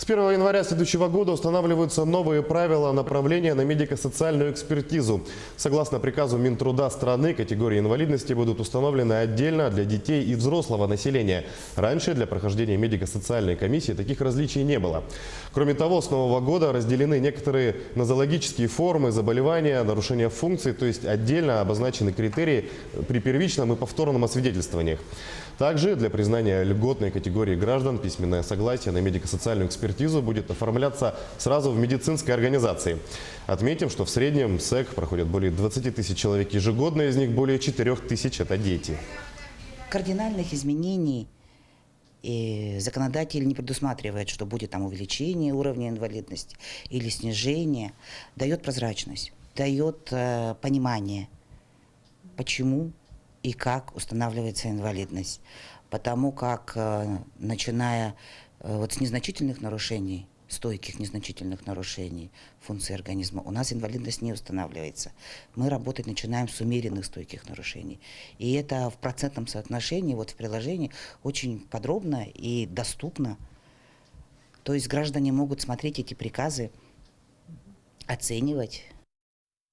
1 января следующего года устанавливаются новые правила направления на медико-социальную экспертизу. Согласно приказу Минтруда страны, категории инвалидности будут установлены отдельно для детей и взрослого населения. Раньше для прохождения медико-социальной комиссии таких различий не было. Кроме того, с нового года разделены некоторые нозологические формы заболевания, нарушения функций, то есть отдельно обозначены критерии при первичном и повторном освидетельствованиях. Также для признания льготной категории граждан письменное согласие на медико-социальную экспертизу будет оформляться сразу в медицинской организации. Отметим, что в среднем СЭК проходит более 20 тысяч человек ежегодно, из них более 4 тысяч – это дети. Кардинальных изменений законодатель не предусматривает, что будет там увеличение уровня инвалидности или снижение. Дает прозрачность, дает понимание, почему и как устанавливается инвалидность. Потому как, начиная с незначительных нарушений, стойких незначительных нарушений функции организма, у нас инвалидность не устанавливается. Мы работать начинаем с умеренных стойких нарушений. И это в процентном соотношении, в приложении, очень подробно и доступно. То есть граждане могут смотреть эти приказы, оценивать